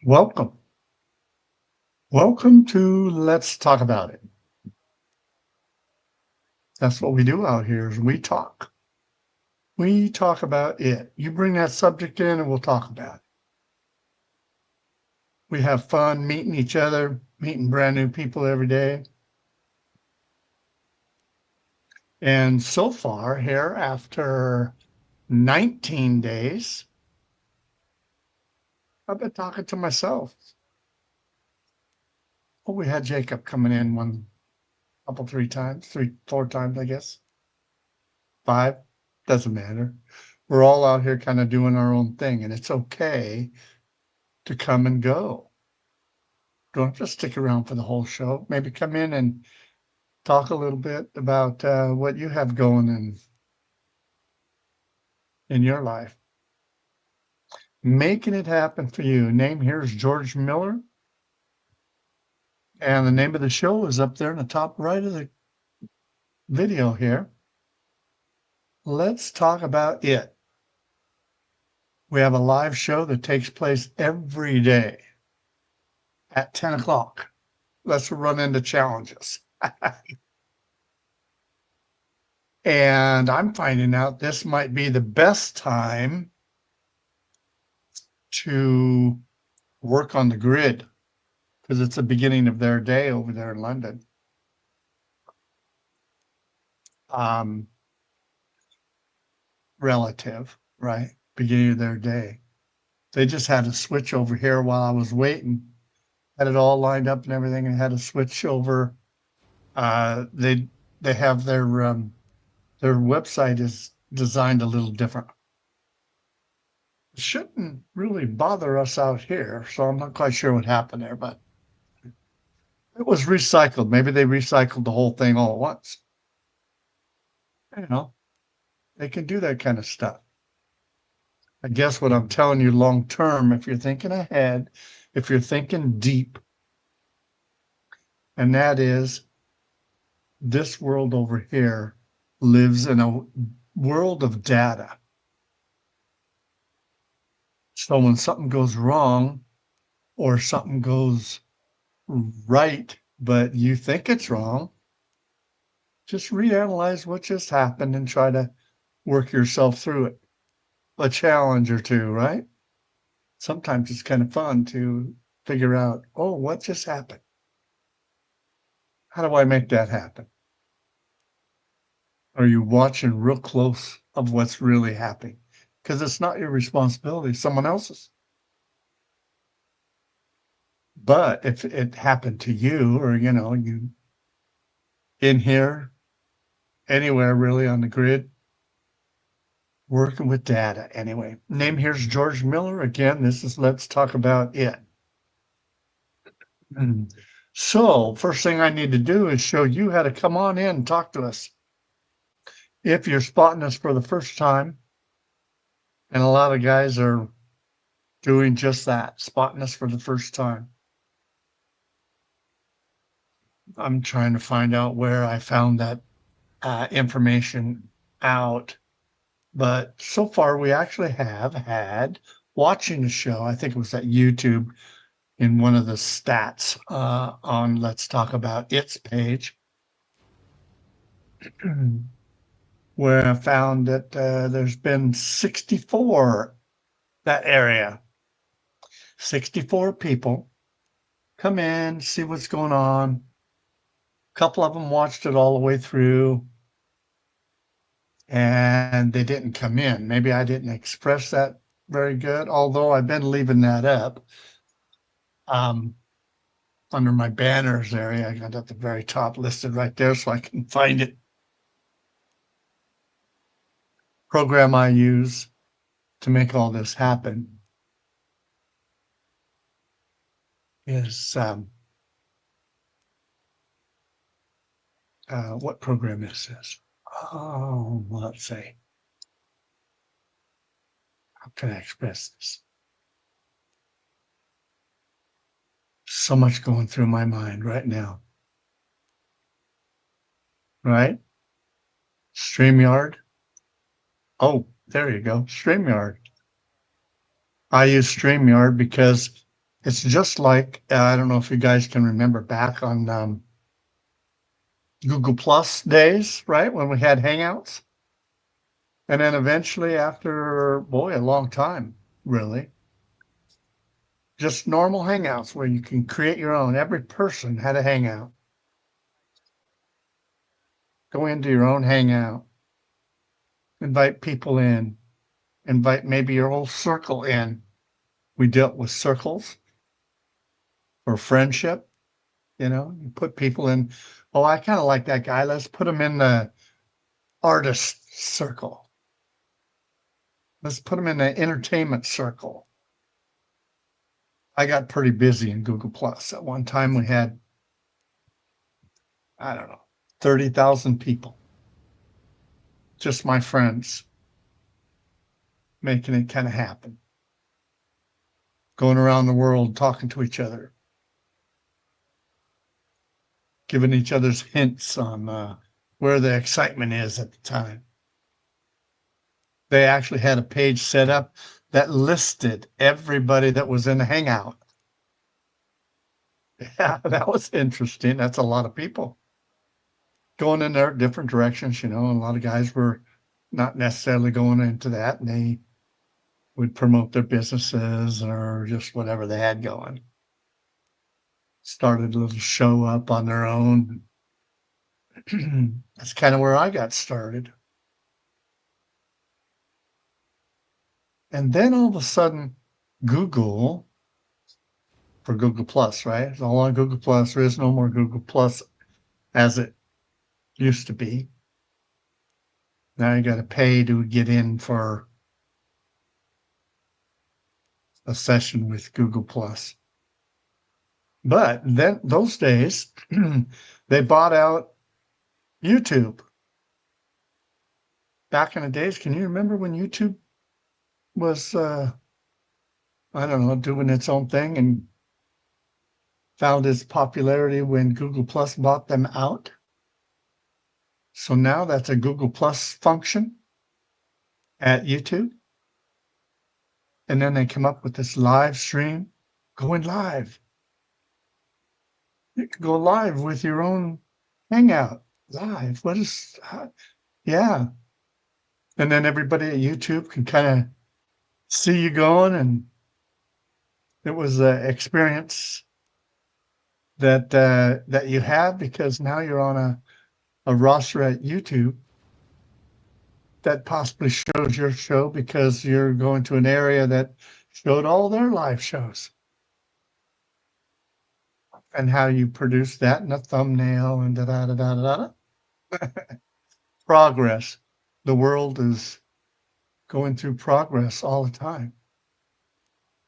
Welcome. Welcome to Let's Talk About It. That's what we do out here is we talk. We talk about it. You bring that subject in and we'll talk about it. We have fun meeting each other, meeting brand new people every day. And so far here after 19 days, I've been talking to myself. Oh, we had Jacob coming in one couple, three times, three, four times, I guess. Five, doesn't matter. We're all out here kind of doing our own thing, and it's okay to come and go. Don't have to stick around for the whole show. Maybe come in and talk a little bit about what you have going in your life. Making it happen for you. Name here is George Miller. And the name of the show is up there in the top right of the video here. Let's talk about it. We have a live show that takes place every day at 10 o'clock. Let's run into challenges. And I'm finding out this might be the best time to work on the grid because it's the beginning of their day over there in London. Um, Relative, right? Beginning of their day. They just had a switch over here while I was waiting. Had it all lined up and everything, and had a switch over. They have their website is designed a little different. It shouldn't really bother us out here, so I'm not quite sure what happened there, but it was recycled. Maybe they recycled the whole thing all at once. You know, they can do that kind of stuff. I guess what I'm telling you long term, if you're thinking ahead, if you're thinking deep, and that is this world over here lives in a world of data. So when something goes wrong or something goes right, but you think it's wrong, just reanalyze what just happened and try to work yourself through it. A challenge or two, right? Sometimes it's kind of fun to figure out, oh, what just happened? How do I make that happen? Are you watching real close of what's really happening? Because it's not your responsibility, someone else's. But if it happened to you, or you in here, anywhere really on the grid, working with data anyway. Name here's George Miller. Again, this is Let's Talk About It. So, first thing I need to do is show you how to come on in and talk to us. If you're spotting us for the first time, and a lot of guys are doing just that, spotting us for the first time. I'm trying to find out where I found that information out. But so far, we actually have had watching the show. I think it was at YouTube in one of the stats on Let's Talk About It's page, where I found that there's been 64, that area, 64 people come in, see what's going on. A couple of them watched it all the way through and they didn't come in. Maybe I didn't express that very good, although I've been leaving that up. Under my banners area, I got at the very top listed right there so I can find it. Program I use to make all this happen is what program is this? Oh, let's see. How can I express this? So much going through my mind right now. Right? StreamYard. Oh, there you go. StreamYard. I use StreamYard because It's just like, I don't know if you guys can remember back on Google Plus days, right? When we had Hangouts. And then eventually, after, boy, a long time, really, just normal Hangouts where you can create your own. Every person had a Hangout. Go into your own Hangout, invite people in, invite maybe your whole circle in. We dealt with circles for friendship. You put people in. Oh, I kind of like that guy. Let's put him in the artist circle. Let's put him in the entertainment circle. I got pretty busy in Google Plus. At one time, we had, I don't know, 30,000 people, just my friends, making it kind of happen, going around the world talking to each other, giving each other's hints on where the excitement is at the time. They actually had a page set up that listed everybody that was in the Hangout. Yeah, that was interesting. That's a lot of people going in their different directions. A lot of guys were not necessarily going into that, and they would promote their businesses or just whatever they had going. Started a little show up on their own. That's kind of where I got started. And then all of a sudden, Google, for Google Plus, right? It's all on Google Plus. There is no more Google Plus as it used to be. Now you got to pay to get in for a session with Google Plus. But then those days, they bought out YouTube. Back in the days, can you remember when YouTube was, I don't know, doing its own thing and found its popularity when Google Plus bought them out? So now that's a Google Plus function at YouTube. And then they come up with this live stream, going live. You can go live with your own Hangout live. Yeah. And then everybody at YouTube can kind of see you going. And it was an experience that you have because now you're on a roster at YouTube that possibly shows your show because you're going to an area that showed all their live shows and how you produce that in a thumbnail and da da da da da da. Progress. The world is going through progress all the time,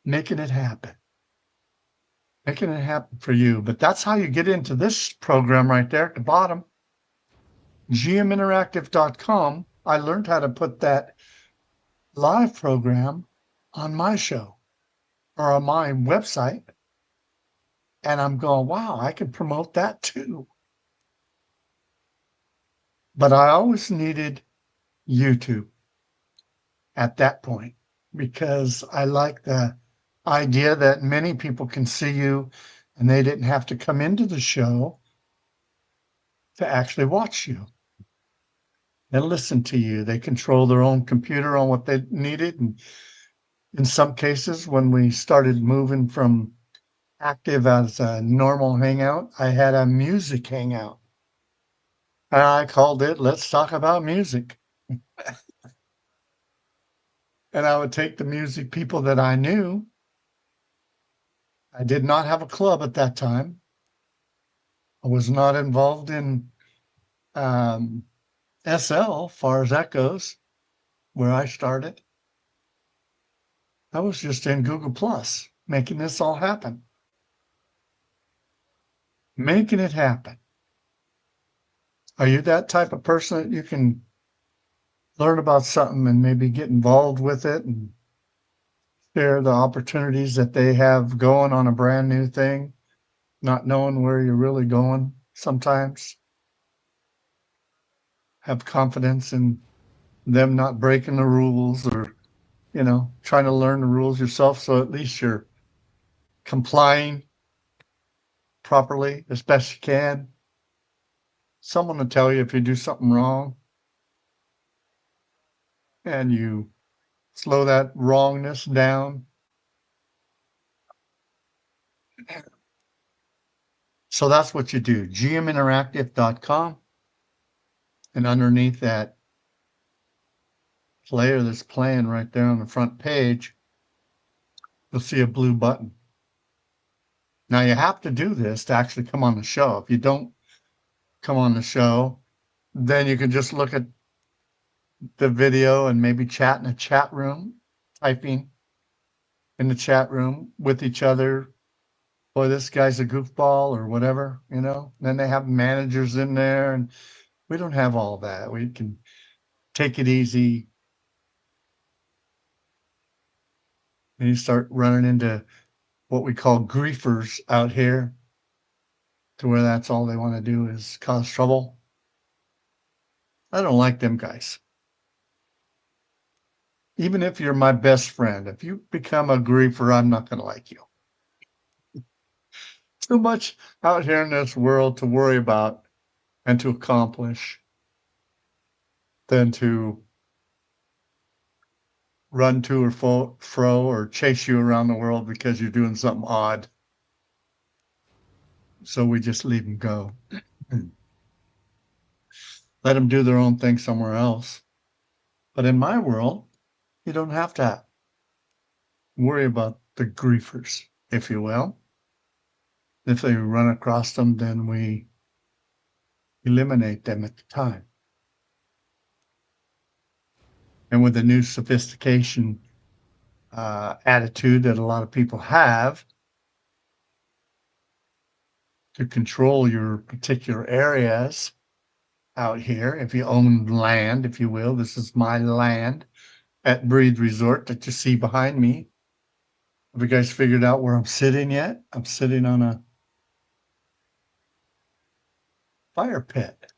making it happen, making it happen for you. But that's how you get into this program right there at the bottom. gminteractive.com. I learned how to put that live program on my show or on my website. And I'm going, wow, I can promote that too. But I always needed YouTube at that point because I like the idea that many people can see you and they didn't have to come into the show to actually watch you and listen to you. They control their own computer on what they needed. And in some cases, when we started moving from active as a normal hangout, I had a music hangout. And I called it Let's Talk About Music. And I would take the music people that I knew. I did not have a club at that time. I was not involved in SL, far as that goes, where I started. I was just in Google Plus, making this all happen. Making it happen. Are you that type of person that you can learn about something and maybe get involved with it and share the opportunities that they have going on a brand new thing, not knowing where you're really going sometimes? Have confidence in them not breaking the rules or, trying to learn the rules yourself. So at least you're complying properly as best you can. Someone will tell you if you do something wrong and you slow that wrongness down. So that's what you do, gminteractive.com. And underneath that player that's playing right there on the front page, you'll see a blue button. Now you have to do this to actually come on the show. If you don't come on the show, then you can just look at the video and maybe chat in a chat room, typing in the chat room with each other. Boy, this guy's a goofball or whatever, you know. Then they have managers in there, and we don't have all that. We can take it easy. And you start running into what we call griefers out here, to where that's all they want to do is cause trouble. I don't like them guys. Even if you're my best friend, if you become a griefer, I'm not going to like you. Too much out here in this world to worry about and to accomplish than to run to or fro or chase you around the world because you're doing something odd. So we just leave them go. Let them do their own thing somewhere else. But in my world, you don't have to worry about the griefers, if you will. If they run across them, then we eliminate them at the time. And with the new sophistication attitude that a lot of people have to control your particular areas out here, if you own land, if you will, this is my land at Breathe Resort that you see behind me. Have you guys figured out where I'm sitting yet? I'm sitting on a fire pit.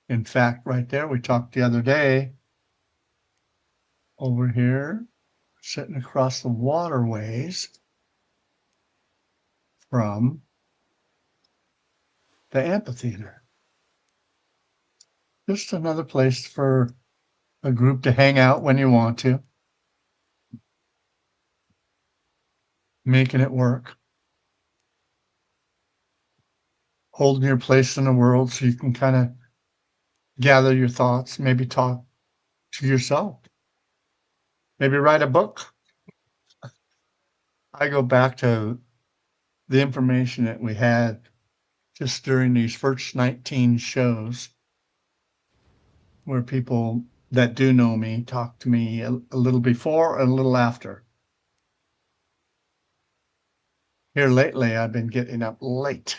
In fact, right there, we talked the other day over here, sitting across the waterways from the amphitheater. Just another place for a group to hang out when you want to. Making it work. Holding your place in the world so you can kind of gather your thoughts, maybe talk to yourself, maybe write a book. I go back to the information that we had just during these first 19 shows where people that do know me talk to me a little before and a little after. Here lately, I've been getting up late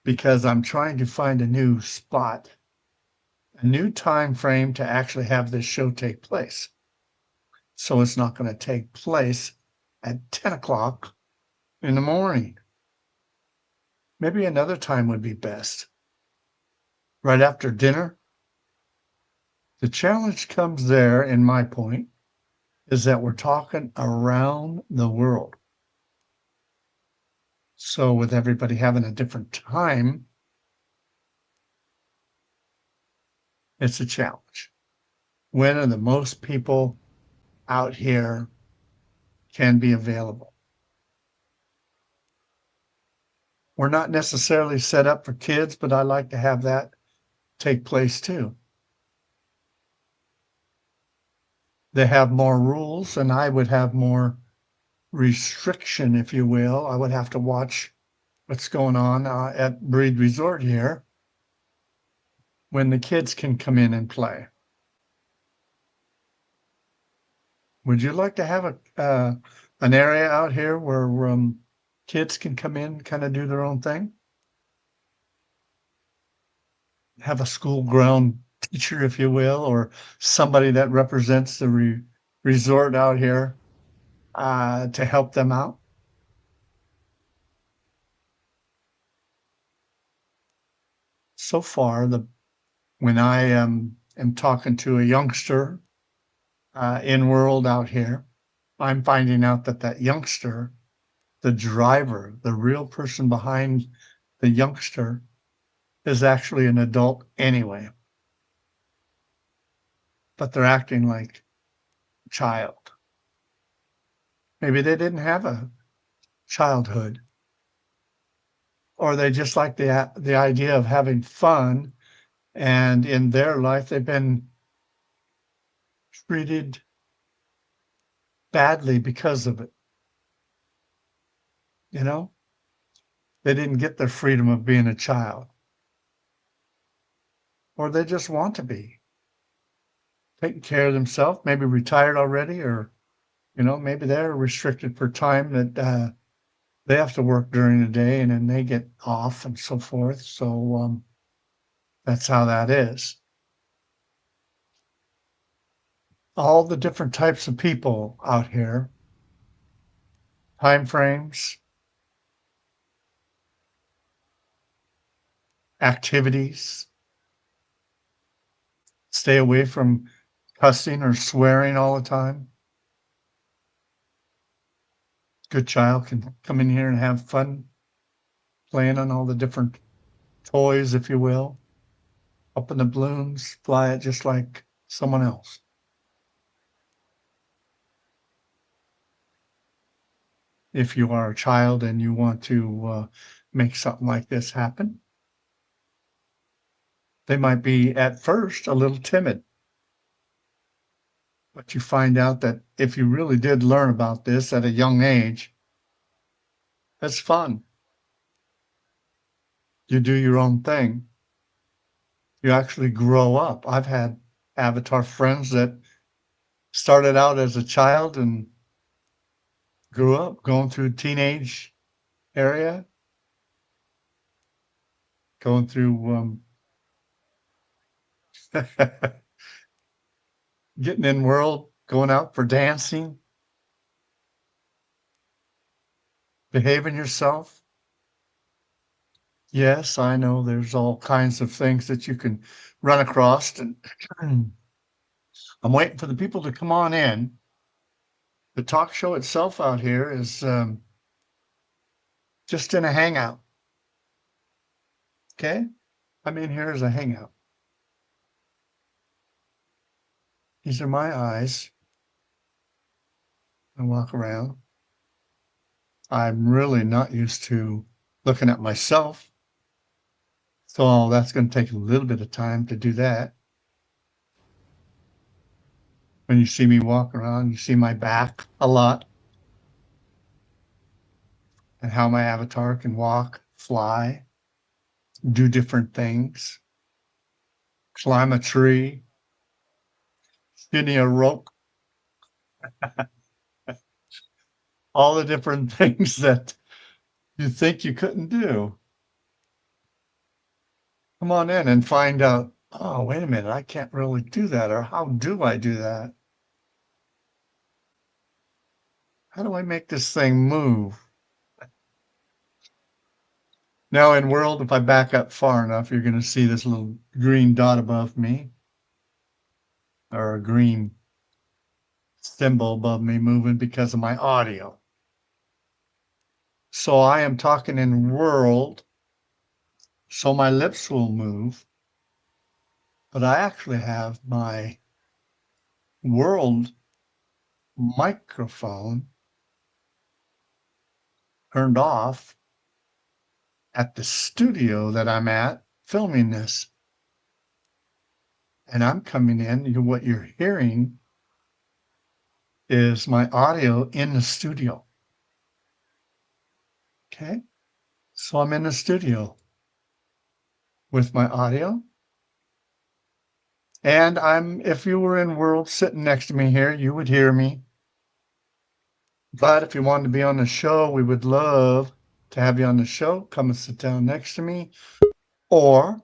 because I'm trying to find a new spot, a new time frame to actually have this show take place. So it's not going to take place at 10 o'clock in the morning. Maybe another time would be best. Right after dinner. The challenge comes there, in my point, is that we're talking around the world. So with everybody having a different time, it's a challenge. When are the most people out here can be available? We're not necessarily set up for kids, but I like to have that take place too. They have more rules and I would have more restriction, if you will. I would have to watch what's going on at Breed Resort here when the kids can come in and play. Would you like to have an area out here where kids can come in, kind of do their own thing? Have a school ground teacher, if you will, or somebody that represents the resort out here to help them out? So far, when I am talking to a youngster in world out here, I'm finding out that youngster the driver, the real person behind the youngster, is actually an adult anyway, but they're acting like a child. Maybe they didn't have a childhood, or they just like the idea of having fun, and in their life they've been treated badly because of it. You know, they didn't get their freedom of being a child, or they just want to be taking care of themselves, maybe retired already, or maybe they're restricted for time that they have to work during the day and then they get off and so forth. So that's how that is. All the different types of people out here, time frames, activities. Stay away from cussing or swearing all the time. Good child can come in here and have fun playing on all the different toys, if you will, open the balloons, fly it just like someone else. If you are a child and you want to make something like this happen, they might be at first a little timid, but you find out that if you really did learn about this at a young age, it's fun. You do your own thing. You actually grow up. I've had avatar friends that started out as a child and grew up going through teenage area, going through getting in world, going out for dancing, behaving yourself. Yes, I know there's all kinds of things that you can run across, and I'm waiting for the people to come on in. The talk show itself out here is just in a hangout. Okay, I'm in here as a hangout. These are my eyes. I walk around. I'm really not used to looking at myself, so that's going to take a little bit of time to do that. When you see me walk around, you see my back a lot and how my avatar can walk, fly, do different things, climb a tree, skinny a rope, all the different things that you think you couldn't do. Come on in and find out, oh, wait a minute, I can't really do that. Or how do I do that? How do I make this thing move? Now in world, if I back up far enough, you're going to see this little green dot above me, or a green symbol above me moving because of my audio. So I am talking in world, so my lips will move, but I actually have my world microphone turned off at the studio that I'm at filming this. And I'm coming in, what you're hearing is my audio in the studio. Okay, so I'm in the studio with my audio. And if you were in world sitting next to me here, you would hear me. But if you wanted to be on the show, we would love to have you on the show. Come and sit down next to me. Or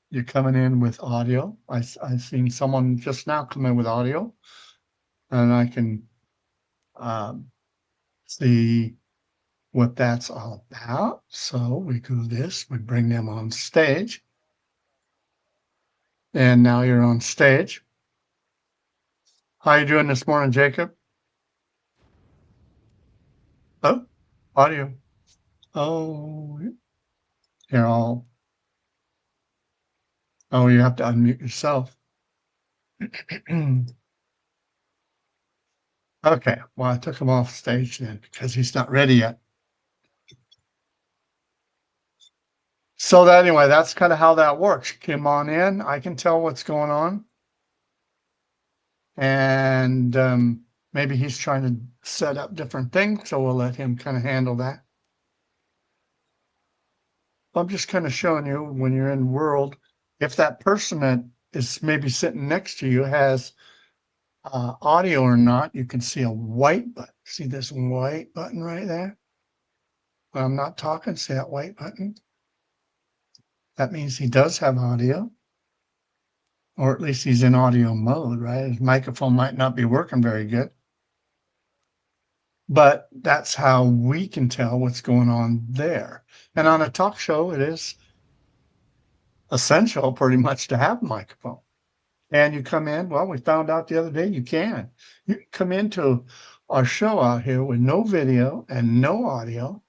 you're coming in with audio. I've seen someone just now come in with audio, and I can see what that's all about. So we do this, we bring them on stage. And now you're on stage. How you doing this morning, Jacob? Audio. Oh, here, oh, you have to unmute yourself. Okay, well, I took him off stage then because he's not ready yet. So that anyway, that's kind of how that works. Come on in. I can tell what's going on. And maybe he's trying to set up different things, so we'll let him kind of handle that. I'm just kind of showing you when you're in world, if that person that is maybe sitting next to you has audio or not, you can see a white button. See this white button right there? When I'm not talking, see that white button? That means he does have audio, or at least he's in audio mode, right? His microphone might not be working very good. But that's how we can tell what's going on there. And on a talk show, it is essential pretty much to have a microphone. And you come in, well, we found out the other day you can. You can come into our show out here with no video and no audio,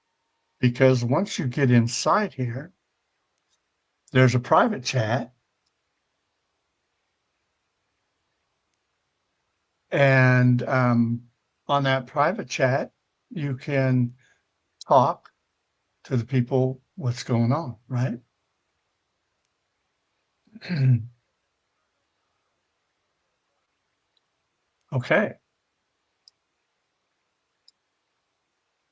because once you get inside here, there's a private chat. And on that private chat, you can talk to the people what's going on, right? Okay.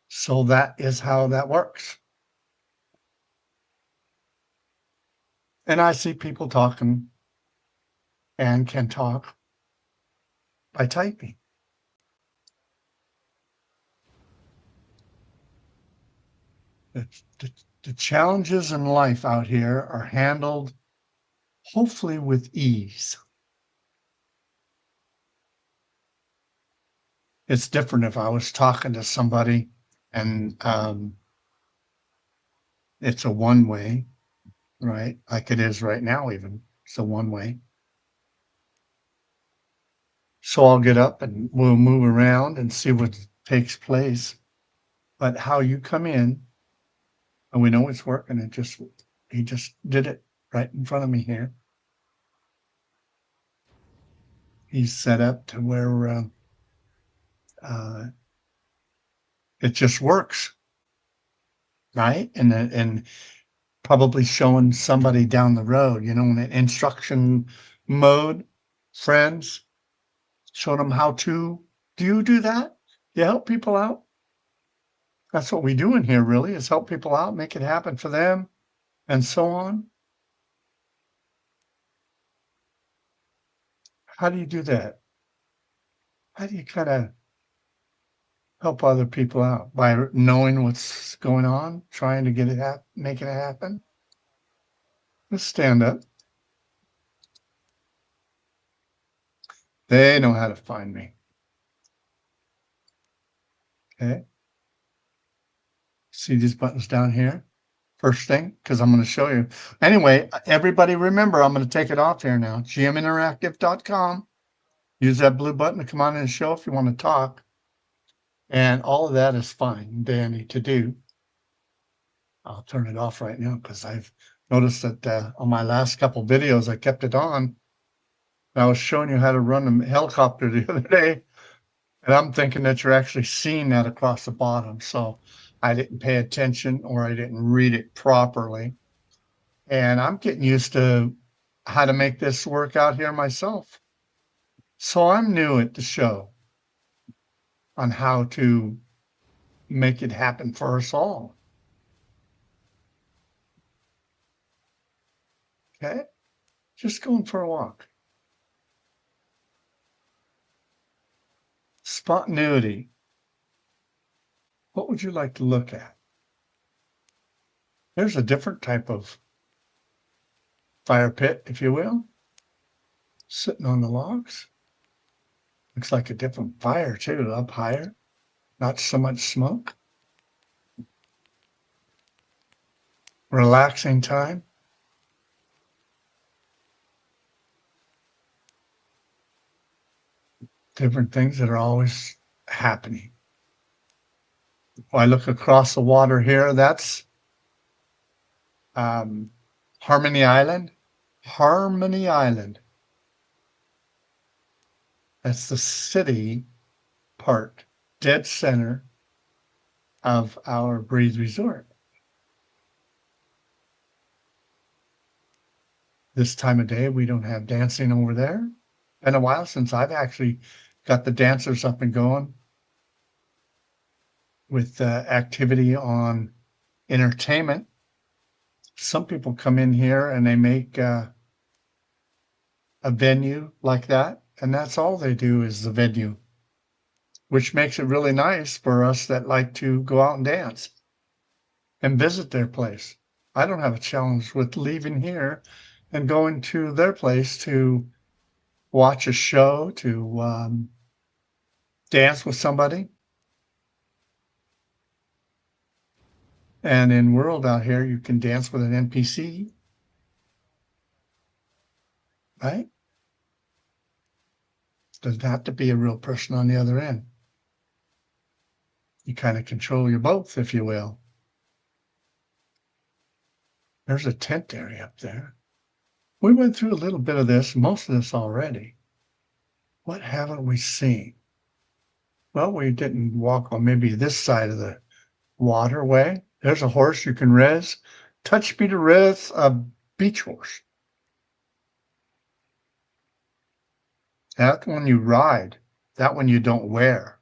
So that is how that works. And I see people talking and can talk by typing. The, the challenges in life out here are handled hopefully with ease. It's different if I was talking to somebody and it's a one way, right? Like it is right now, even. It's a one way. So I'll get up and we'll move around and see what takes place. But how you come in, and we know it's working, he just did it right in front of me here. He's set up to where it just works, right? And probably showing somebody down the road, in an instruction mode, friends, showing them how to. Do you do that? You help people out? That's what we do in here, really, is help people out, make it happen for them, and so on. How do you do that? How do you kind of help other people out? By knowing what's going on, trying to get it make it happen? Let's stand up. They know how to find me. Okay. See these buttons down here? First thing, because I'm going to show you. Anyway, everybody remember, I'm going to take it off here now. gminteractive.com. Use that blue button to come on in the show if you want to talk. And all of that is fine, Danny, to do. I'll turn it off right now because I've noticed that on my last couple videos, I kept it on. I was showing you how to run a helicopter the other day, and I'm thinking that you're actually seeing that across the bottom. So I didn't pay attention or I didn't read it properly. And I'm getting used to how to make this work out here myself. So I'm new at the show on how to make it happen for us all. Okay? Just going for a walk. Spontaneity. What would you like to look at? There's a different type of fire pit, if you will, sitting on the logs. Looks like a different fire, too, up higher. Not so much smoke. Relaxing time. Different things that are always happening. If I look across the water here, that's Harmony Island. Harmony Island. That's the city part, dead center of our Breathe Resort. This time of day, we don't have dancing over there. Been a while since I've actually got the dancers up and going with activity on entertainment. Some people come in here and they make a venue like that, and that's all they do is the venue, which makes it really nice for us that like to go out and dance and visit their place. I don't have a challenge with leaving here and going to their place to watch a show, to dance with somebody. And in World out here, you can dance with an NPC, right? Doesn't have to be a real person on the other end. You kind of control your both, if you will. There's a tent area up there. We went through a little bit of this, most of this already. What haven't we seen? Well, we didn't walk on maybe this side of the waterway. There's a horse you can res. Touch me to res a beach horse. That one you ride. That one you don't wear.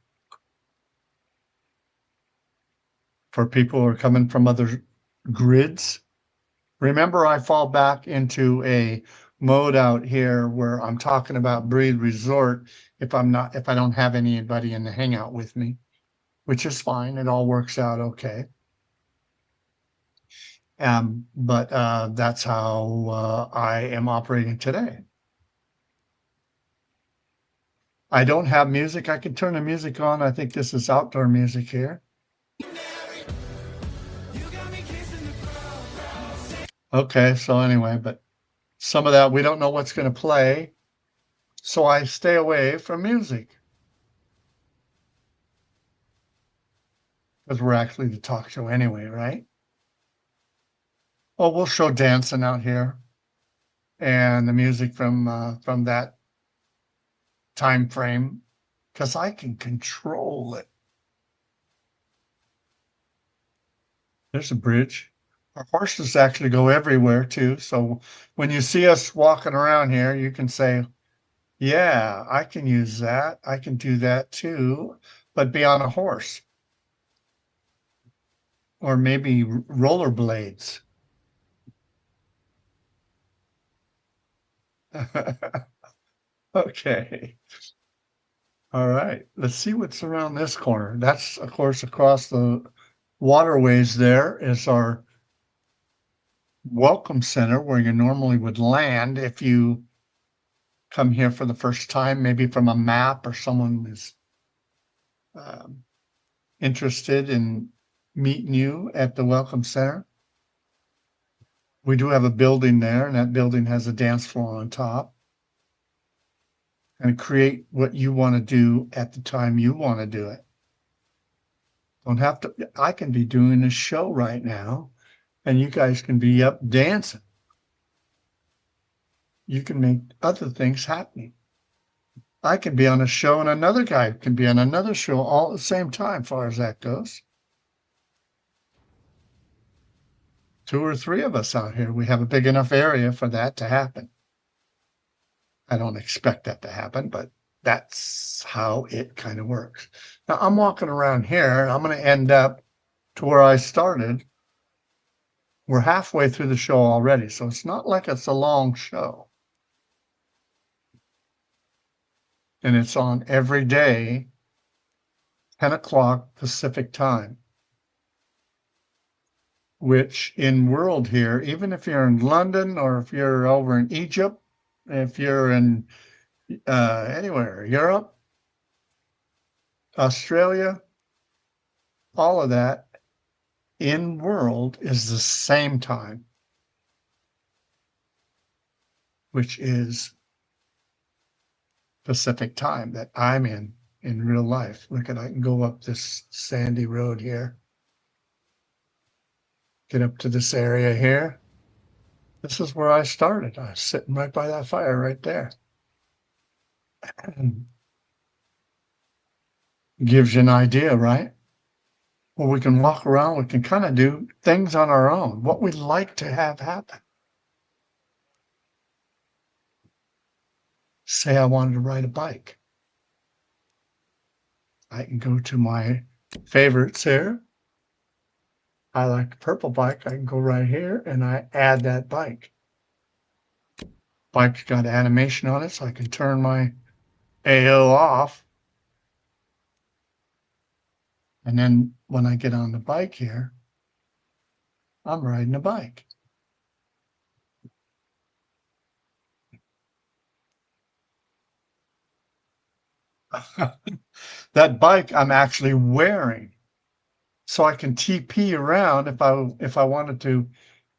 For people who are coming from other grids. Remember, I fall back into a mode out here where I'm talking about Breathe Resort if I don't have anybody in the hangout with me, which is fine. It all works out okay. But that's how I am operating today. I don't have music. I can turn the music on. I think this is outdoor music here. Okay, so anyway, but some of that we don't know what's going to play. So I stay away from music. Because we're actually the talk show anyway, right? Oh, we'll show dancing out here and the music from that time frame because I can control it. There's a bridge. Our horses actually go everywhere too. So when you see us walking around here, you can say, yeah, I can use that. I can do that too, but be on a horse or maybe rollerblades. Okay. All right. Let's see what's around this corner. That's, of course, across the waterways there is our welcome center where you normally would land if you come here for the first time, maybe from a map or someone is interested in meeting you at the welcome center. We do have a building there, and that building has a dance floor on top. And create what you want to do at the time you want to do it. Don't have to, I can be doing a show right now, and you guys can be up dancing. You can make other things happening. I can be on a show and another guy can be on another show all at the same time, far as that goes. 2 or 3 of us out here, we have a big enough area for that to happen. I don't expect that to happen, but that's how it kind of works. Now I'm walking around here. I'm going to end up to where I started. We're halfway through the show already, so it's not like it's a long show. And it's on every day, 10 o'clock Pacific time, which in world here, even if you're in London or if you're over in Egypt, if you're in anywhere, Europe, Australia, all of that in world is the same time, which is Pacific time that I'm in. in real life. Look at, I can go up this sandy road here. Get up to this area here. This is where I started. I was sitting right by that fire right there. Gives you an idea, right? Well, we can walk around, we can kind of do things on our own, what we'd like to have happen. Say I wanted to ride a bike. I can go to my favorites here. I like the purple bike. I can go right here and I add that bike. Bike's got animation on it, so I can turn my AO off. And then when I get on the bike here, I'm riding a bike. That bike I'm actually wearing. So I can TP around if I wanted to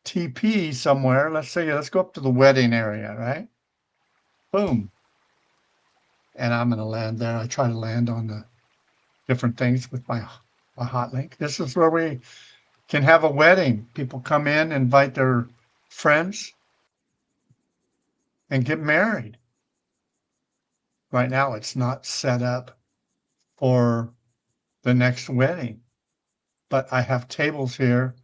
TP somewhere. Let's go up to the wedding area, right? Boom. And I'm gonna land there. I try to land on the different things with my hotlink. This is where we can have a wedding. People come in, invite their friends, and get married. Right now, it's not set up for the next wedding, but I have tables here,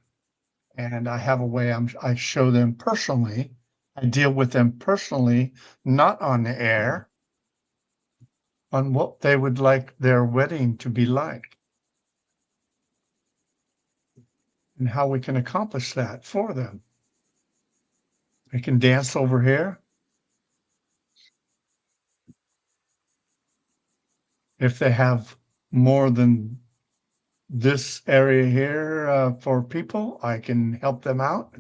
and I have a way I show them personally. I deal with them personally, not on the air, on what they would like their wedding to be like and how we can accomplish that for them. They can dance over here. If they have more than this area here for people, I can help them out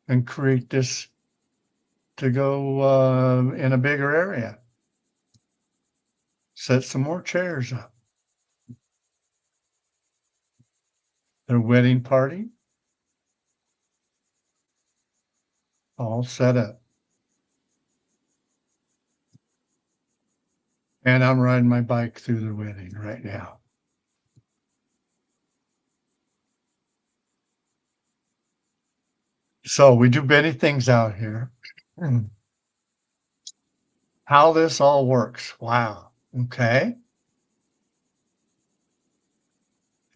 and create this to go in a bigger area. Set some more chairs up. Their wedding party all set up. And I'm riding my bike through the wedding right now. So we do many things out here. How this all works. Wow. Okay.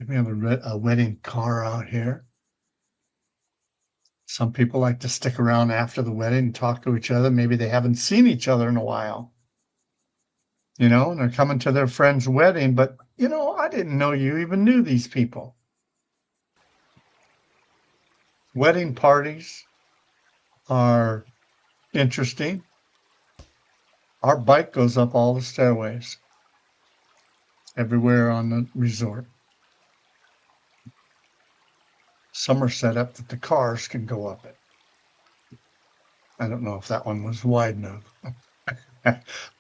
We have a wedding car out here. Some people like to stick around after the wedding and talk to each other. Maybe they haven't seen each other in a while, and they're coming to their friend's wedding, but, I didn't know you even knew these people. Wedding parties are interesting. Our bike goes up all the stairways everywhere on the resort. Some are set up that the cars can go up it. I don't know if that one was wide enough.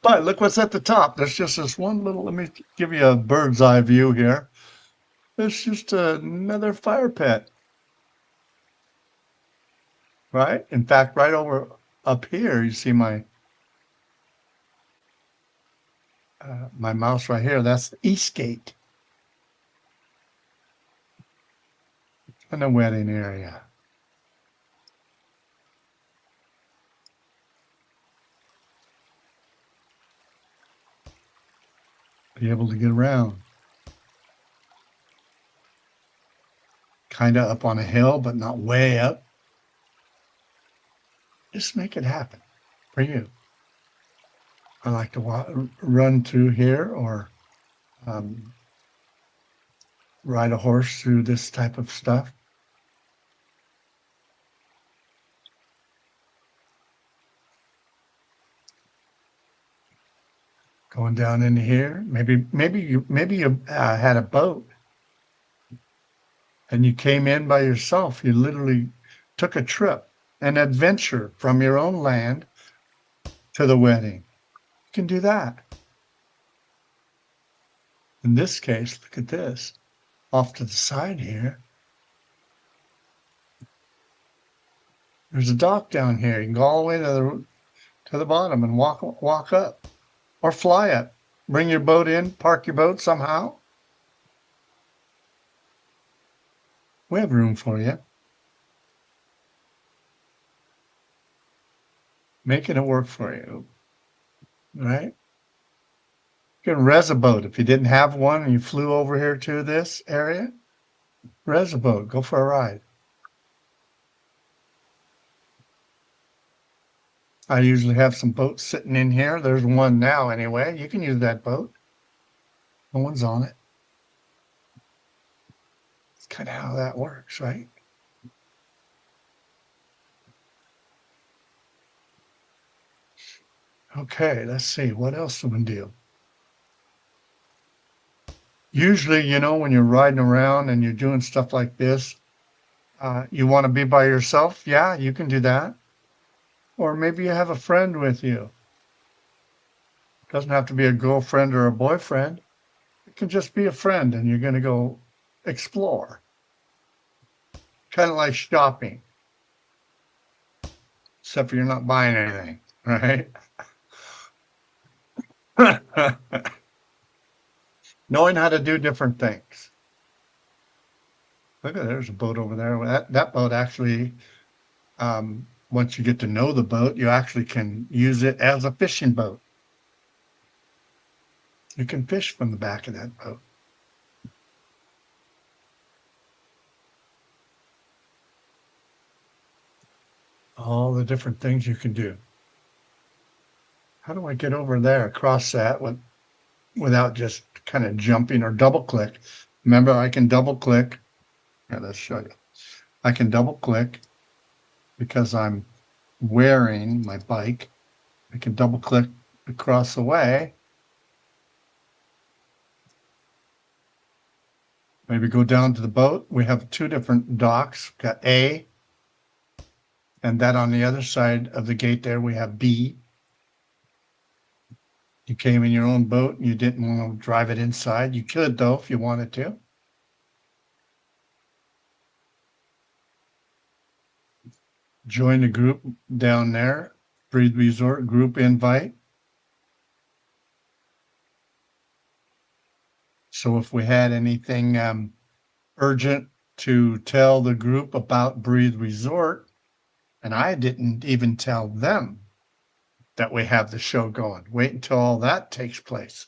But look what's at the top. There's just this one little, let me give you a bird's eye view here. There's just another fire pit, right? In fact, right over up here, you see my mouse right here. That's the east gate and the wedding area. Be able to get around. Kind of up on a hill, but not way up. Just make it happen for you. I like to run through here or ride a horse through this type of stuff. Going down into here. Maybe you had a boat and you came in by yourself. You literally took a trip, an adventure from your own land to the wedding. You can do that. In this case, look at this. Off to the side here, there's a dock down here. You can go all the way to the bottom and walk up or fly up. bring your boat in, park your boat somehow. We have room for you. Making it work for you, right? You can res a boat. If you didn't have one and you flew over here to this area, res a boat. Go for a ride. I usually have some boats sitting in here. There's one now anyway. You can use that boat. No one's on it. It's kind of how that works, right? Okay, let's see. What else do we do? Usually, you know, when you're riding around and you're doing stuff like this, you want to be by yourself. Yeah, you can do that. Or maybe you have a friend with you. Doesn't have to be a girlfriend or a boyfriend. It can just be a friend and you're going to go explore. Kind of like shopping, except for you're not buying anything, right? Knowing how to do different things. Look at there's a boat over there. That boat actually, once you get to know the boat, you actually can use it as a fishing boat. You can fish from the back of that boat. All the different things you can do. How do I get over there across that without just kind of jumping or double click? Remember, I can double click. Here, let's show you. I can double click because I'm wearing my bike. I can double click across the way. Maybe go down to the boat. We have two different docks. We've got A, and that on the other side of the gate there, we have B. You came in your own boat and you didn't want to drive it inside. You could, though, if you wanted to. Join the group down there. Breathe Resort group invite. So if we had anything urgent to tell the group about Breathe Resort, and I didn't even tell them that we have the show going. Wait until all that takes place.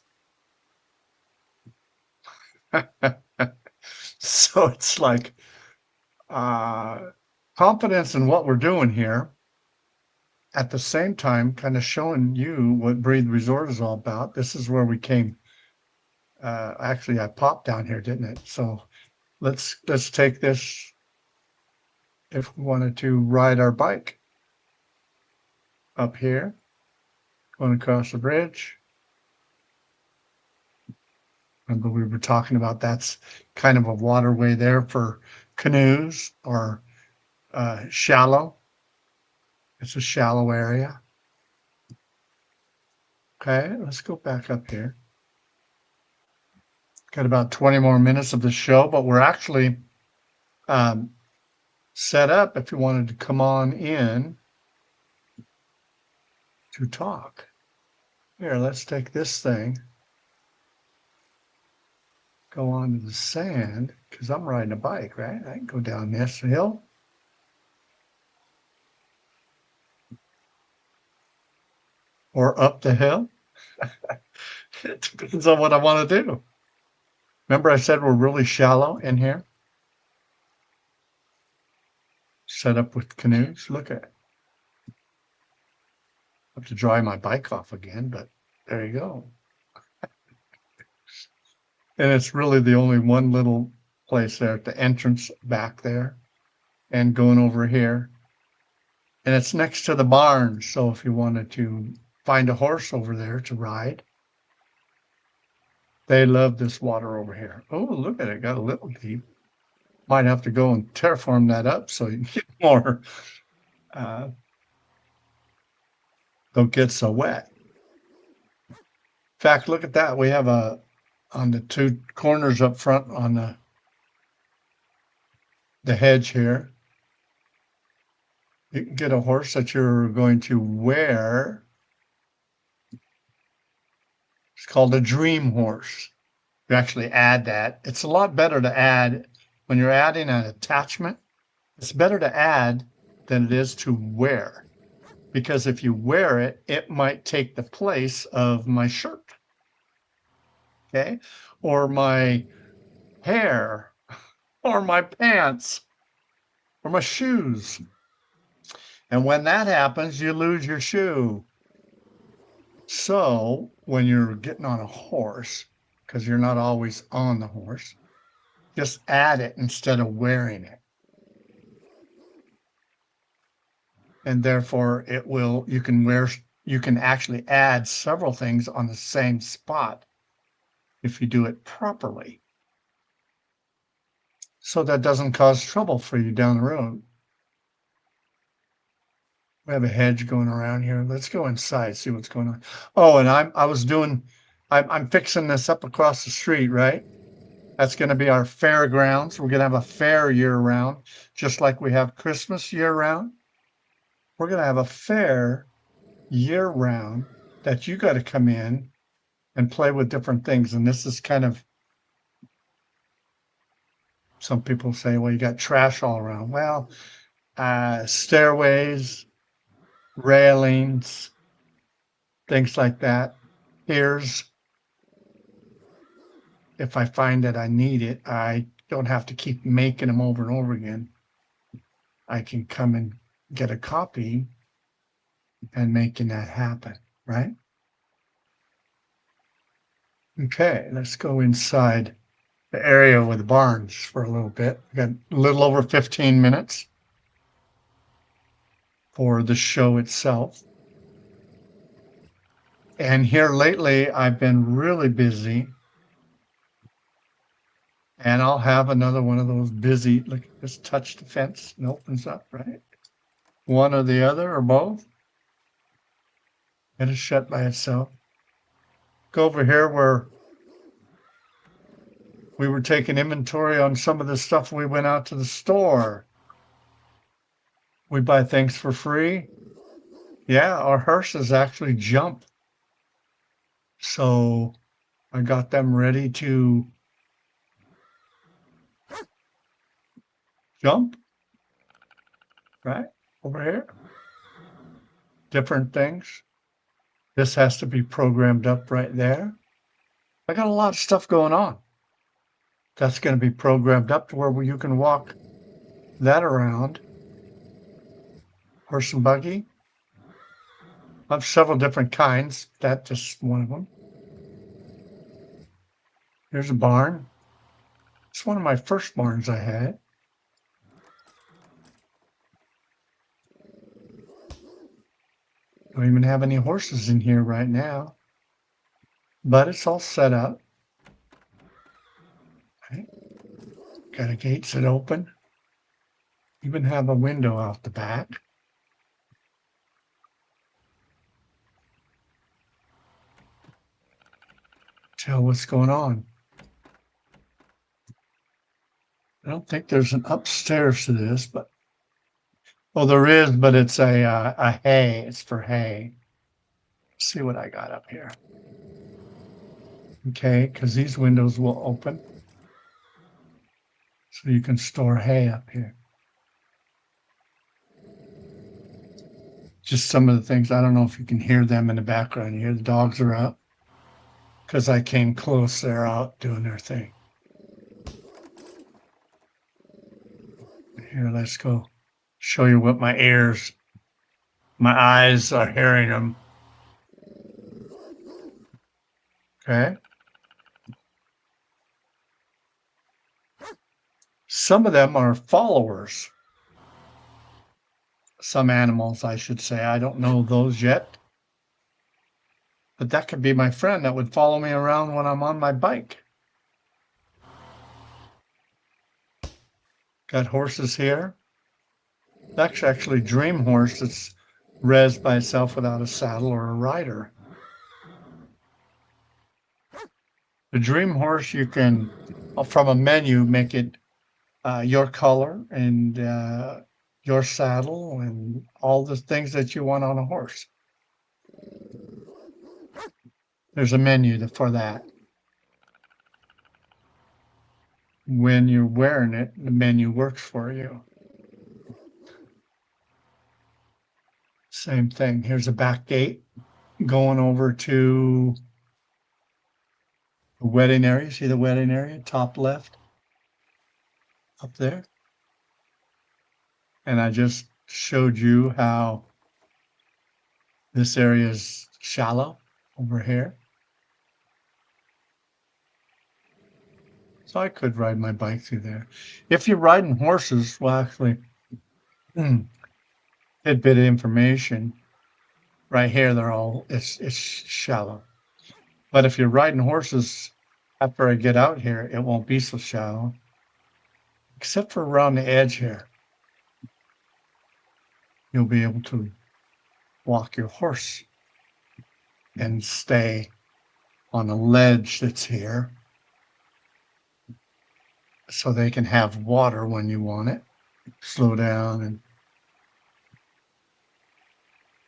So it's like confidence in what we're doing here. At the same time, kind of showing you what Breathe Resort is all about. This is where we came. Actually, I popped down here, didn't it? So let's take this if we wanted to ride our bike up here, going across the bridge. Remember we were talking about that's kind of a waterway there for canoes or shallow. It's a shallow area. Okay, let's go back up here. Got about 20 more minutes of the show, but we're actually set up if you wanted to come on in to talk. Here, let's take this thing, go onto the sand, because I'm riding a bike, right? I can go down this hill. Or up the hill. It depends on what I want to do. Remember I said we're really shallow in here? Set up with canoes. Look at it. I have to dry my bike off again, but there you go. And it's really the only one little place there at the entrance back there and going over here. And it's next to the barn. So if you wanted to find a horse over there to ride, they love this water over here. Oh, look at it. Got a little deep. Might have to go and terraform that up so you get more, don't get so wet. In fact, look at that. We have on the two corners up front on the hedge here. You can get a horse that you're going to wear. It's called a dream horse. You actually add that. It's a lot better to add when you're adding an attachment. It's better to add than it is to wear, because if you wear it, it might take the place of my shirt, okay, or my hair, or my pants, or my shoes. And when that happens, you lose your shoe. So when you're getting on a horse, because you're not always on the horse, just add it instead of wearing it. And therefore it will, you can actually add several things on the same spot if you do it properly. So that doesn't cause trouble for you down the road. We have a hedge going around here. Let's go inside, see what's going on. Oh, and I'm fixing this up across the street, right? That's going to be our fairgrounds. We're going to have a fair year round, just like we have Christmas year round. We're going to have a fair year round that you got to come in and play with different things. And this is kind of, some people say, well, you got trash all around. Well, stairways, railings, things like that. Here's, if I find that I need it, I don't have to keep making them over and over again. I can come and get a copy and making that happen, right? Okay, let's go inside the area with the barns for a little bit. We got a little over 15 minutes for the show itself. And here lately, I've been really busy. And I'll have another one of those busy, look, just touch the fence and opens up, right? One or the other or both. And it's shut by itself. Go over here where we were taking inventory on some of the stuff we went out to the store. We buy things for free. Yeah, our hearses actually jump. So I got them ready to jump, right? Over here. Different things. This has to be programmed up right there. I got a lot of stuff going on. That's going to be programmed up to where you can walk that around. Horse and buggy. I have several different kinds. That's just one of them. Here's a barn. It's one of my first barns I had. Don't even have any horses in here right now, but it's all set up. Okay. Got a gates that open. Even have a window out the back. Tell what's going on. I don't think there's an upstairs to this, but oh, there is, but it's a hay. It's for hay. Let's see what I got up here. Okay, because these windows will open, so you can store hay up here. Just some of the things. I don't know if you can hear them in the background. You hear the dogs are out because I came close. They're out doing their thing. Here, let's go show you what my ears, my eyes are hearing them. Okay. Some of them are followers. Some animals, I should say. I don't know those yet. But that could be my friend that would follow me around when I'm on my bike. Got horses here. That's actually Dream Horse that's raised by itself without a saddle or a rider. The Dream Horse, you can, from a menu, make it your color and your saddle and all the things that you want on a horse. There's a menu for that. When you're wearing it, the menu works for you. Same thing. Here's a back gate going over to the wedding area. See the wedding area, top left, up there? And I just showed you how this area is shallow over here. So I could ride my bike through there. If you're riding horses, well, actually, tidbit of information. Right here, it's shallow. But if you're riding horses, after I get out here, it won't be so shallow, except for around the edge here. You'll be able to walk your horse and stay on a ledge that's here so they can have water when you want it. Slow down, and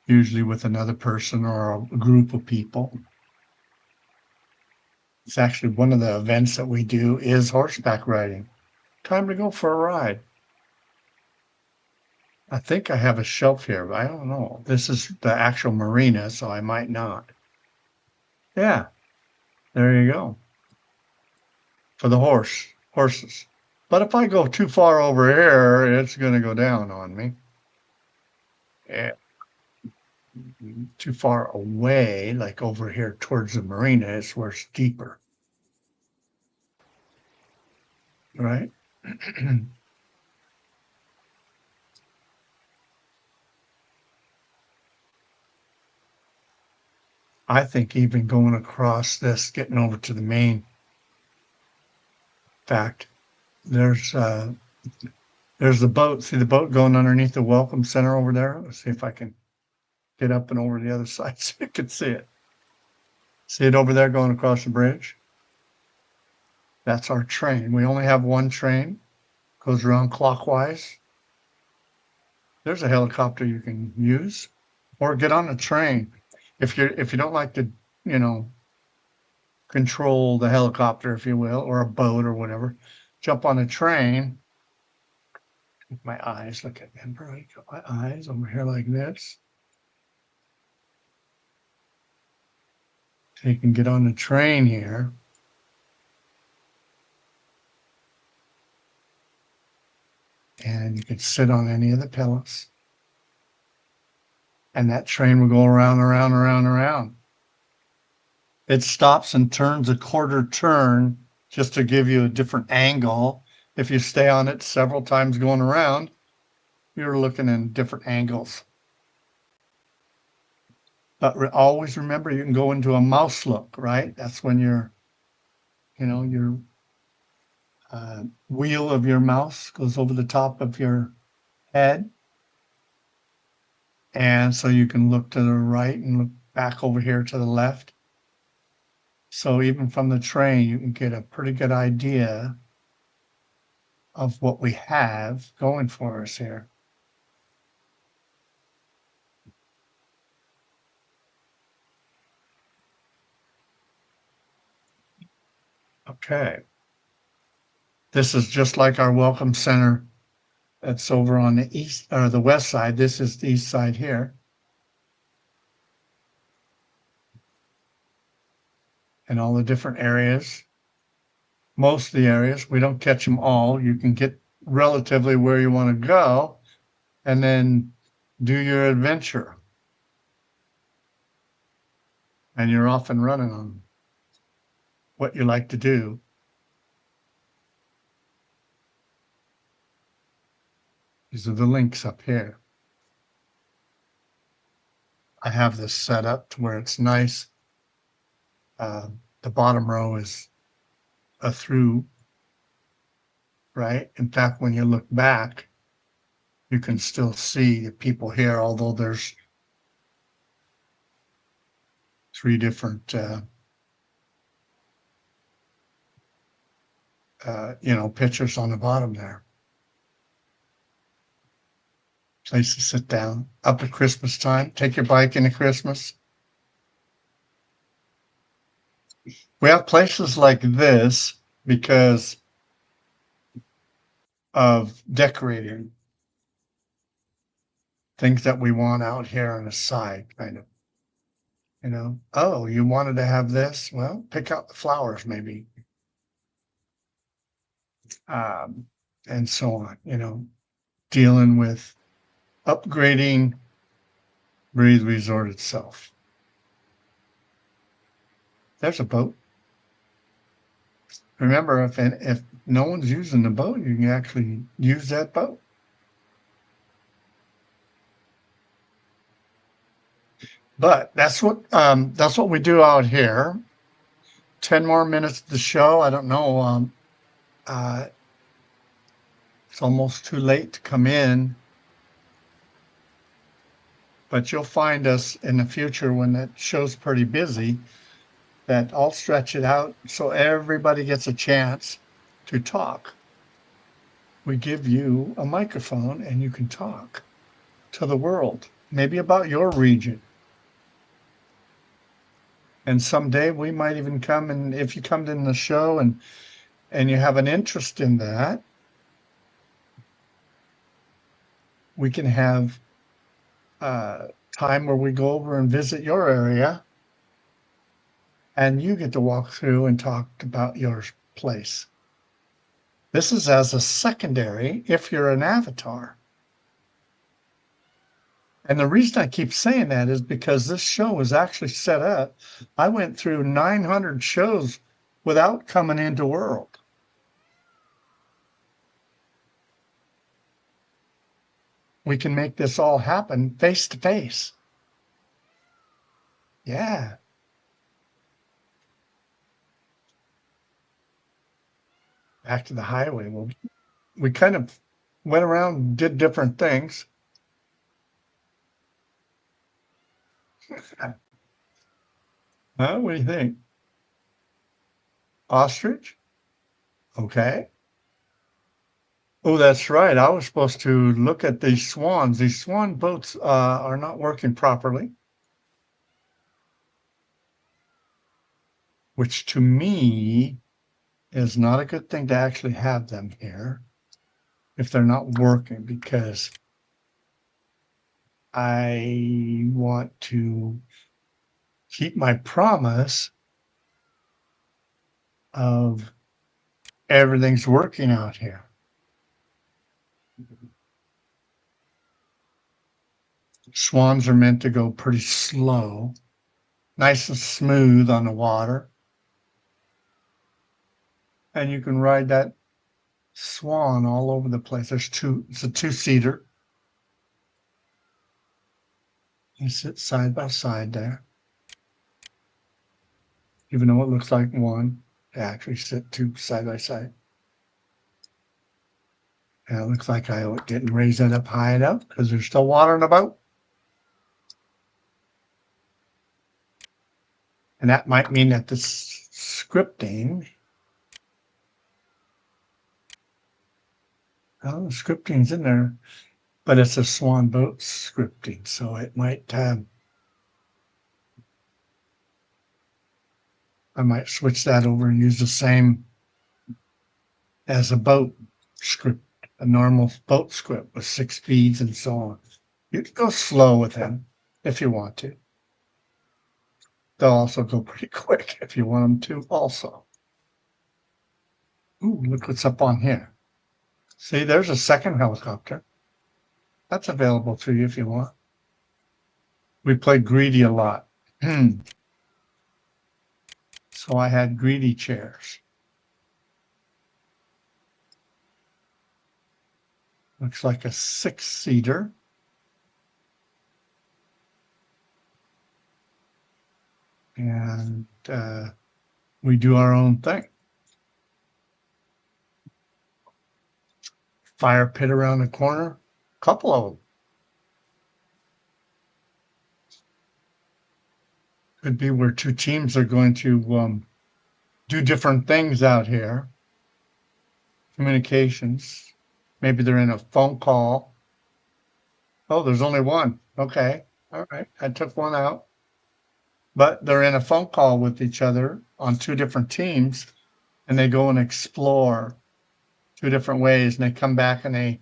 usually with another person or a group of people. It's actually one of the events that we do is horseback riding. Time to go for a ride. I think I have a shelf here, but I don't know. This is the actual marina, so I might not. Yeah, there you go. For the horses. But if I go too far over here, it's going to go down on me. Yeah. Too far away, like over here towards the marina, is where it's deeper. Right? I think even going across this, getting over to the main fact, there's the boat. See the boat going underneath the welcome center over there? Let's see if I can get up and over the other side so you can see it. See it over there going across the bridge? That's our train. We only have one train, goes around clockwise. There's a helicopter you can use, or get on a train. If you don't like to, control the helicopter, if you will, or a boat or whatever, jump on a train. My eyes, look at, remember, I got my eyes over here like this. So you can get on the train here. And you can sit on any of the pillars. And that train will go around, around, around, around. It stops and turns a quarter turn just to give you a different angle. If you stay on it several times going around, you're looking in different angles. But always remember, you can go into a mouse look, right? That's when your wheel of your mouse goes over the top of your head. And so you can look to the right and look back over here to the left. So even from the train, you can get a pretty good idea of what we have going for us here. Okay. This is just like our welcome center that's over on the east or the west side. This is the east side here. And all the different areas. Most of the areas, we don't catch them all. You can get relatively where you want to go and then do your adventure. And you're off and running on what you like to do. These are the links up here. I have this set up to where it's nice. The bottom row is a through, right? In fact, when you look back, you can still see the people here, although there's three different, pictures on the bottom there. Place to sit down. Up at Christmas time, take your bike into Christmas. We have places like this because of decorating things that we want out here on the side, kind of. Oh, you wanted to have this? Well, pick out the flowers, maybe, um, and so on. Dealing with upgrading Breathe Resort itself. There's a boat. Remember, if no one's using the boat, you can actually use that boat. But that's what we do out here. 10 more minutes of the show. I don't know. Uh, it's almost too late to come in, but you'll find us in the future when that show's pretty busy, that I'll stretch it out so everybody gets a chance to talk. We give you a microphone and you can talk to the world, maybe about your region. And someday we might even come, and if you come in the show and you have an interest in that, we can have time where we go over and visit your area and you get to walk through and talk about your place. This is as a secondary if you're an avatar. And the reason I keep saying that is because this show was actually set up. I went through 900 shows without coming into World. We can make this all happen face to face. Yeah. Back to the highway. Well, we kind of went around and did different things. Huh? What do you think? Ostrich? Okay. Oh, that's right. I was supposed to look at these swans. These swan boats are not working properly, which to me is not a good thing to actually have them here if they're not working, because I want to keep my promise of everything's working out here. Swans are meant to go pretty slow, nice and smooth on the water. And you can ride that swan all over the place. It's a two-seater. You sit side by side there. Even though it looks like one, they actually sit two side by side. And it looks like I didn't raise that up high enough because there's still water in the boat. And that might mean that the scripting's in there, but it's a swan boat scripting, so it might, I might switch that over and use the same as a boat script, a normal boat script with 6 speeds and so on. You can go slow with them if you want to. They'll also go pretty quick if you want them to also. Ooh, look what's up on here. See, there's a second helicopter. That's available to you if you want. We played Greedy a lot. So I had Greedy chairs. Looks like a 6-seater. And we do our own thing. Fire pit around the corner, couple of them. Could be where two teams are going to do different things out here. Communications. Maybe they're in a phone call. Oh, there's only one. Okay. All right. I took one out. but they're in a phone call with each other on two different teams, and they go and explore two different ways, and they come back and they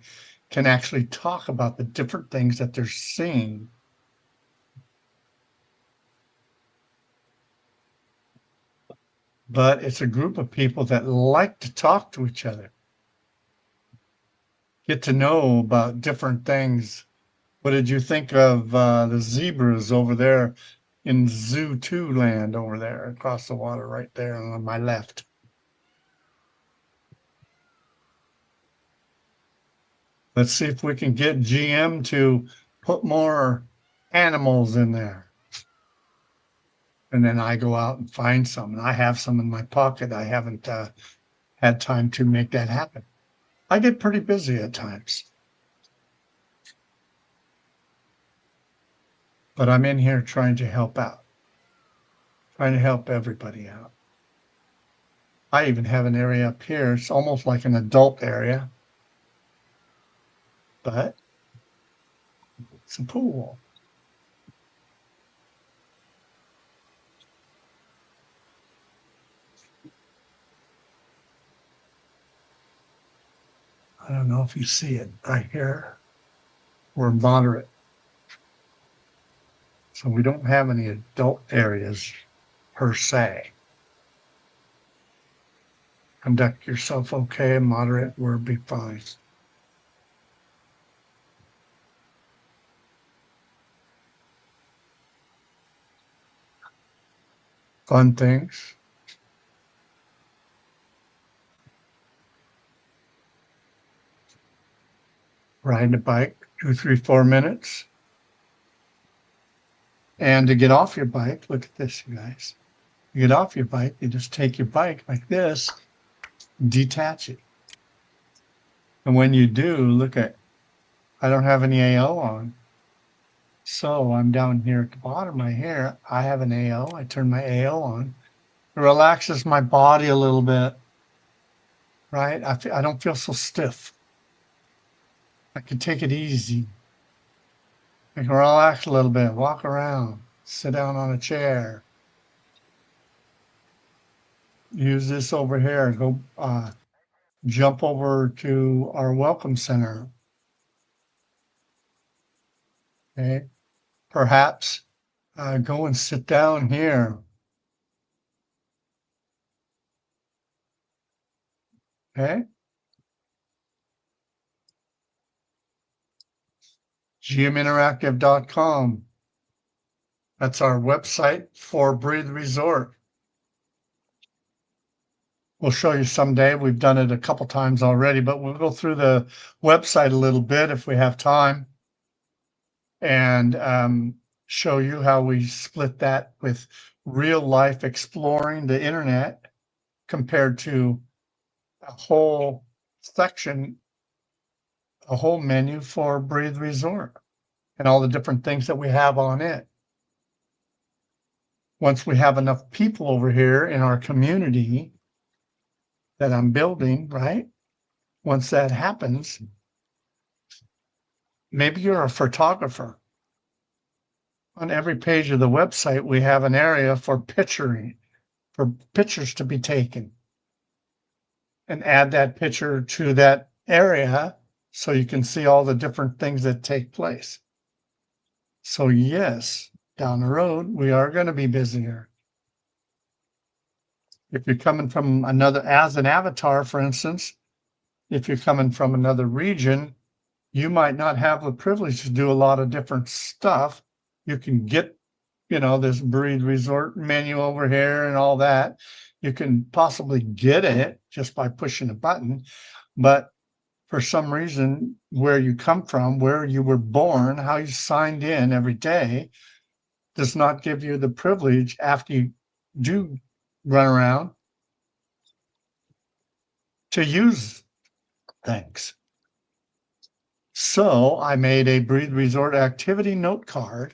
can actually talk about the different things that they're seeing. But it's a group of people that like to talk to each other, get to know about different things. What did you think of the zebras over there in Zoo 2 land over there across the water right there on my left? Let's see if we can get GM to put more animals in there. And then I go out and find some, and I have some in my pocket. I haven't had time to make that happen. I get pretty busy at times, but I'm in here trying to help out, trying to help everybody out. I even have an area up here. It's almost like an adult area, but it's a pool. I don't know if you see it right here. We're moderate. So we don't have any adult areas per se. Conduct yourself okay, moderate, we'll be fine. Fun things. Riding a bike, 2, 3, 4 minutes. And to get off your bike, look at this, you guys. You get off your bike, you just take your bike like this, detach it. And when you do, look at, I don't have any AO on. So I'm down here at the bottom right here. I have an AO. I turn my AO on. It relaxes my body a little bit, right? I don't feel so stiff. I can take it easy. I can relax a little bit, walk around, sit down on a chair. Use this over here. Go jump over to our welcome center. Okay. Perhaps go and sit down here. Okay. gminteractive.com. That's our website for Breathe Resort. We'll show you someday. We've done it a couple times already, but we'll go through the website a little bit if we have time and show you how we split that with real life exploring the internet compared to a whole section, a whole menu for Breathe Resort and all the different things that we have on it. Once we have enough people over here in our community that I'm building, right? Once that happens, maybe you're a photographer. On every page of the website, we have an area for picturing, for pictures to be taken. And add that picture to that area so you can see all the different things that take place. So yes, down the road, we are going to be busier. If you're coming from another, as an avatar, for instance, if you're coming from another region, you might not have the privilege to do a lot of different stuff. You can get, this Breathe Resort menu over here and all that. You can possibly get it just by pushing a button, but for some reason, where you come from, where you were born, how you signed in every day does not give you the privilege after you do run around to use things. So I made a Breathe Resort activity note card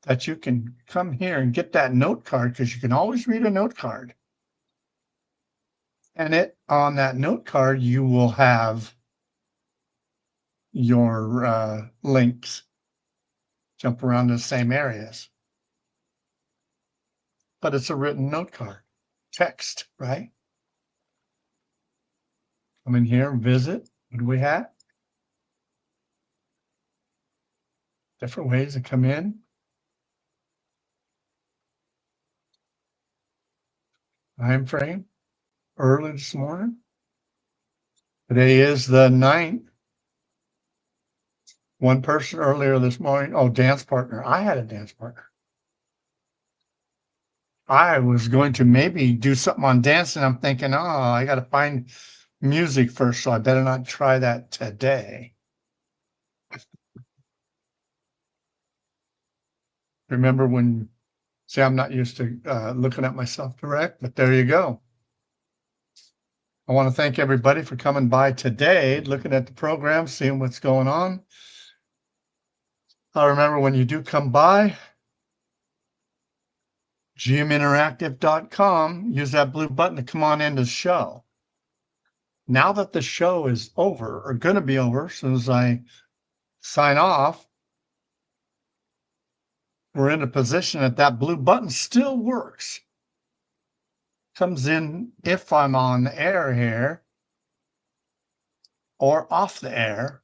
that you can come here and get that note card because you can always read a note card. And on that note card, you will have your links jump around the same areas. but it's a written note card, text, right? Come in here and visit. What do we have? Different ways to come in. Time frame, early this morning. Today is the 9th. One person earlier this morning, oh, dance partner. I had a dance partner. I was going to maybe do something on dancing. I'm thinking, oh, I got to find music first, so I better not try that today. Remember when, see, I'm not used to looking at myself direct, but there you go. I want to thank everybody for coming by today, looking at the program, seeing what's going on. Remember, when you do come by, gminteractive.com, use that blue button to come on into the show. Now that the show is over, or going to be over, as soon as I sign off, we're in a position that blue button still works. Comes in if I'm on the air here or off the air.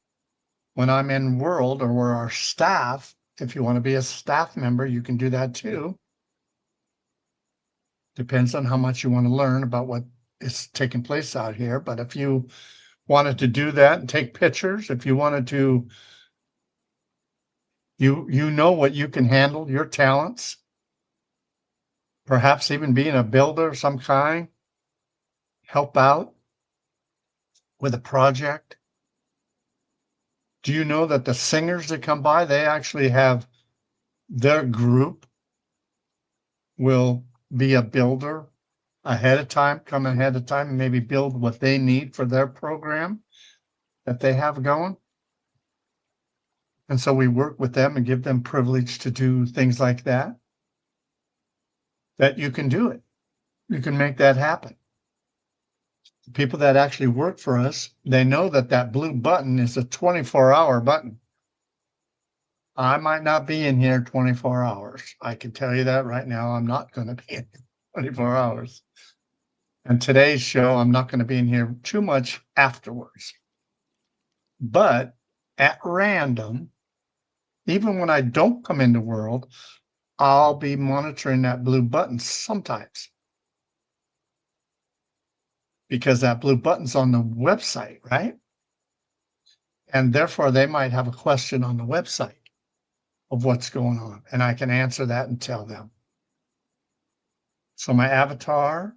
When I'm in World or where our staff, if you want to be a staff member, you can do that too. Depends on how much you want to learn about what is taking place out here. But if you wanted to do that and take pictures, if you wanted to, you know what you can handle, your talents, perhaps even being a builder of some kind, help out with a project. Do you know that the singers that come by, they actually have their group will be a builder ahead of time, come ahead of time and maybe build what they need for their program that they have going. And so we work with them and give them privilege to do things like that. That you can do it. You can make that happen. The people that actually work for us, they know that blue button is a 24-hour button. I might not be in here 24 hours. I can tell you that right now. I'm not going to be in 24 hours. And today's show, I'm not going to be in here too much afterwards. But at random, even when I don't come into World, I'll be monitoring that blue button sometimes. Because that blue button's on the website, right? And therefore, they might have a question on the website of what's going on, and I can answer that and tell them. So my avatar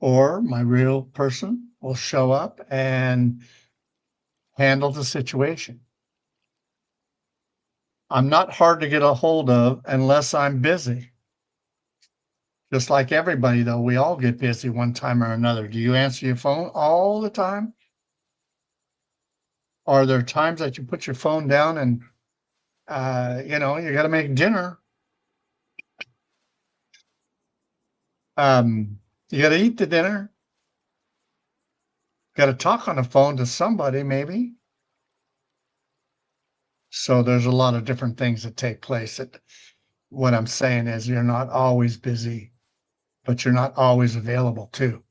or my real person will show up and handle the situation. I'm not hard to get a hold of unless I'm busy. Just like everybody, though, we all get busy one time or another. Do you answer your phone all the time? Are there times that you put your phone down and, you got to make dinner? You got to eat the dinner. Got to talk on the phone to somebody, maybe. So there's a lot of different things that take place. What I'm saying is you're not always busy, but you're not always available too.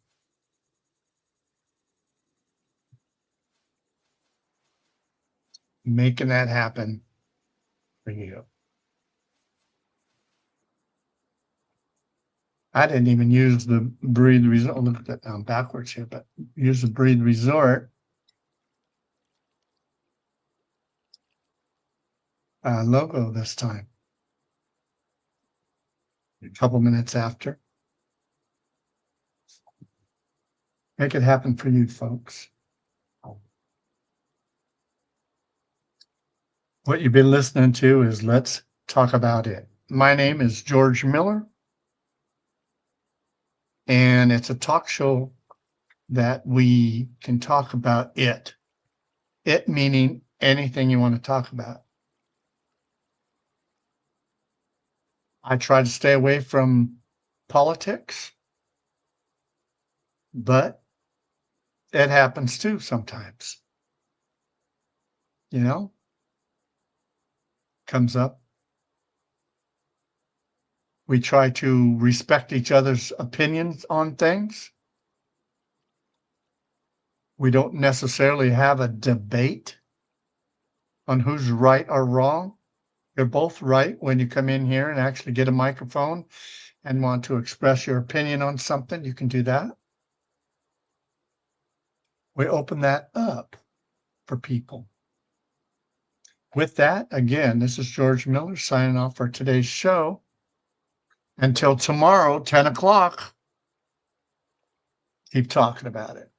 Making that happen for you. I didn't even use the Breathe Resort. Look at that down backwards here, but use the Breathe Resort logo this time. A couple minutes after. Make it happen for you, folks. What you've been listening to is Let's Talk About It. My name is George Miller, and it's a talk show that we can talk about it. It meaning anything you want to talk about. I try to stay away from politics, but it happens too sometimes. Comes up. We try to respect each other's opinions on things. We don't necessarily have a debate on who's right or wrong. You're both right when you come in here and actually get a microphone and want to express your opinion on something. You can do that. We open that up for people. With that, again, this is George Miller signing off for today's show. Until tomorrow, 10 o'clock, keep talking about it.